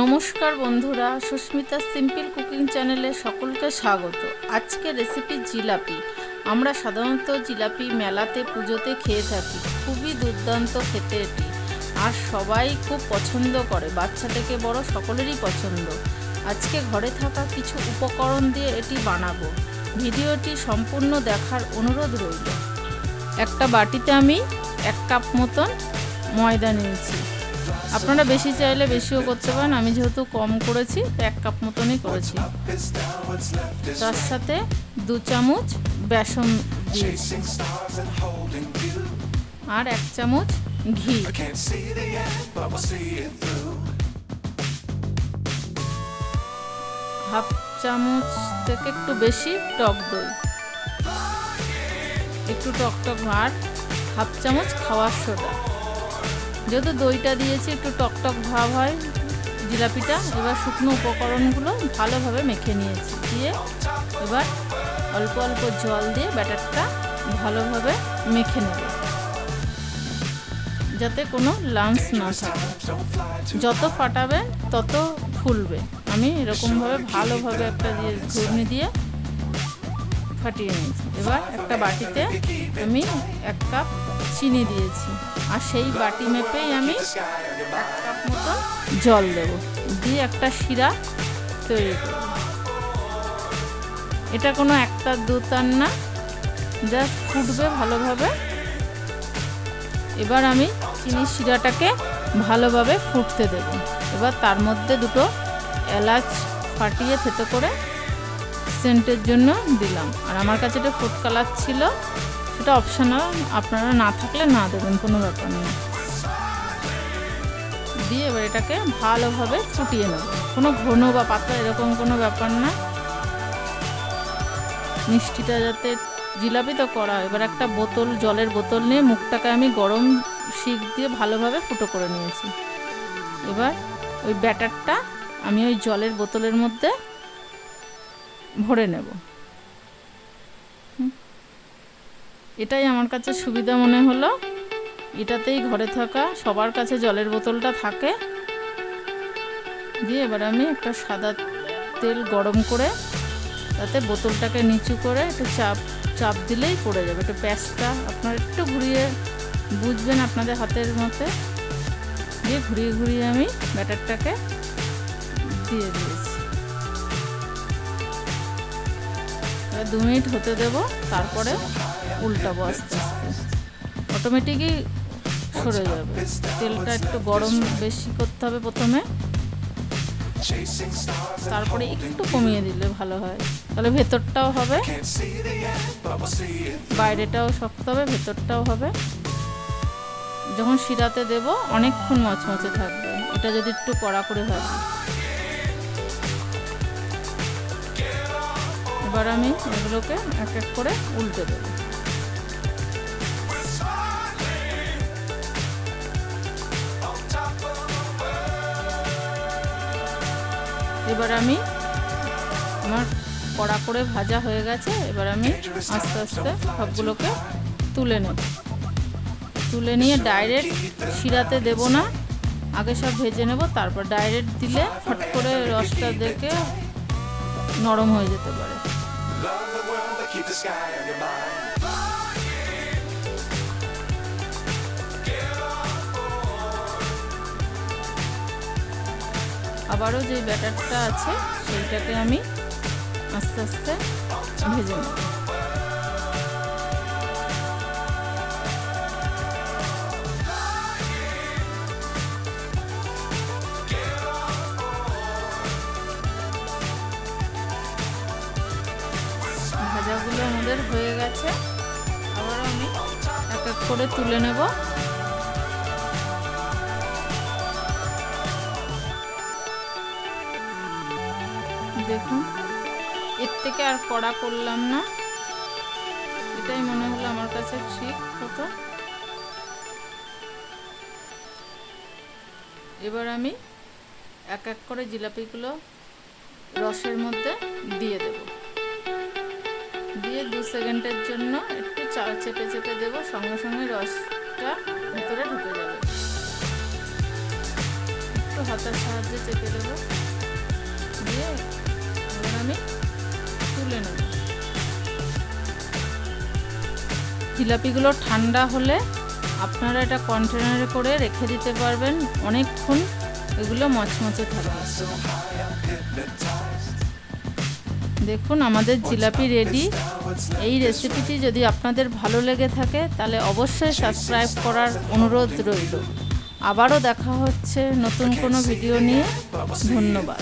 নমস্কার বন্ধুরা, Susmita simple cooking চ্যানেলে সকলকে স্বাগত। আজকে রেসিপি জিলাপি। আমরা সাধারণত জিলাপি মেলাতে পুজোতে খেয়ে থাকি। খুবই দুর্দান্ত খেতে এটি, আর সবাই খুব পছন্দ করে, বাচ্চা থেকে বড় সকলেরই পছন্দ। আজকে ঘরে থাকা কিছু উপকরণ দিয়ে এটি বানাবো। ভিডিওটি সম্পূর্ণ দেখার অনুরোধ রইল। একটা বাটিতে আমি 1 কাপ মতন ময়দা নিয়েছি। আপনারা বেশি চাইলে বেশিও করতে পারেন, আমি যেহেতু কম করেছি 1 কাপ মতনই করেছি। তার সাথে 2 চামচ বেসন দিয়েছি আর 1 চামচ ঘি। হাফ চামচ থেকে একটু বেশি টক দই, একটু টক আর হাফ চামচ খাওয়ার সোডা। যেহেতু দইটা দিয়েছি একটু টক ভাব হয় জিলাপিটা। এবার শুকনো উপকরণগুলো ভালোভাবে মেখে নিয়েছি, দিয়ে এবার অল্প অল্প জল দিয়ে ব্যাটারটা ভালোভাবে মেখে নেব, যাতে কোনো লাম্পস না থাকে। যত ফাটাবে তত ফুলবে। আমি এরকমভাবে ভালোভাবে একটা ঘুগনি দিয়ে ফাটিয়ে নিয়েছি। এবার একটা বাটিতে আমি 1 কাপ চিনি দিয়েছি, আর সেই বাটি মেপেই আমি 1 কাপ মতো জল দেব, দিয়ে একটা শিরা তৈরি করব। এটা কোনো একটা দুতার না, জাস্ট ফুটবে ভালোভাবে। এবার আমি চিনির শিরাটাকে ভালোভাবে ফুটতে দেব। এবার তার মধ্যে 2টো এলাচ ফাটিয়ে থেতো করে সেন্টের জন্য দিলাম। আর আমার কাছে এটা ফুড কালার ছিল, সেটা অপশনাল, আপনারা না থাকলে না দেবেন, কোনো ব্যাপার না। দিয়ে এবার এটাকে ভালোভাবে ফুটিয়ে নেব। কোনো ঘন বা পাতলা এরকম কোনো ব্যাপার না। মিষ্টিটা যাতে জিলাপি তো করা। এবার একটা বোতল, জলের বোতল নিয়ে মুখটাকে আমি গরম শিক দিয়ে ভালোভাবে ফুটো করে নিয়েছি। এবার ওই ব্যাটারটা আমি ওই জলের বোতলের মধ্যে ভরে নেব। এটাই আমার কাছে সুবিধা মনে হলো। এটাতেই ঘরে থাকা সবার কাছে জলের বোতলটা থাকে। দিয়ে এবার আমি একটা সাদা তেল গরম করে তাতে বোতলটাকে নিচু করে একটু চাপ দিলেই পড়ে যাবে। একটু প্যাঁচটা আপনারা একটু ঘুরিয়ে বুঝবেন আপনাদের হাতের মতে, দিয়ে ঘুরিয়ে আমি ব্যাটারটাকে দিয়ে দিয়েছি। 2 মিনিট হতে দেব, তারপরে উল্টাবো আস্তে আস্তে। অটোমেটিকই সরে যাবে। তেলটা একটু গরম বেশি করতে হবে প্রথমে, তারপরে একটু কমিয়ে দিলে ভালো হয়। তাহলে ভেতরটাও হবে, বাইরেটাও শক্ত হবে, ভেতরটাও হবে। যখন শিরাতে দেব অনেকক্ষণ মচমচে থাকবে, এটা যদি একটু কড়া করে হয়। এবার আমি এগুলোকে এক এক করে উল্টে দেব। এবার আমি আমার কড়া করে ভাজা হয়ে গেছে। এবার আমি আস্তে আস্তে সবগুলোকে তুলে নেব। তুলে নিয়ে ডাইরেক্ট শিরাতে দেব না, আগে সব ভেজে নেব, তারপর ডাইরেক্ট দিলে ফট করে রসটা দেখে নরম হয়ে যেতে পারে। আবারও যে ব্যাটারটা আছে সেইটাকে আমি আস্তে আস্তে ভেজে নেব। ভাজাগুলো আমাদের হয়ে গেছে। আবার আমি এক এক করে তুলে নেব। দেখুন, এর থেকে আর কড়া করলাম না, এটাই মনে হলো আমার কাছে ঠিক হতো। এবার আমি এক এক করে জিলাপিগুলো রসের মধ্যে দিয়ে দেব। দিয়ে 2 সেকেন্ডের জন্য একটু চেপে দেব, সঙ্গে সঙ্গে রসটা ভেতরে ঢুকে যাবে। একটু হাতের সাহায্যে চেপে দেবো, দিয়ে এবার আমি তুলে নেব। জিলাপিগুলো ঠান্ডা হলে আপনারা এটা কন্টেনারে করে রেখে দিতে পারবেন, অনেকক্ষণ এগুলো মচমচে থাকবে। দেখুন আমাদের জিলাপি রেডি। এই রেসিপিটি যদি আপনাদের ভালো লেগে থাকে তাহলে অবশ্যই সাবস্ক্রাইব করার অনুরোধ রইল। আবারও দেখা হচ্ছে নতুন কোনো ভিডিও নিয়ে। ধন্যবাদ।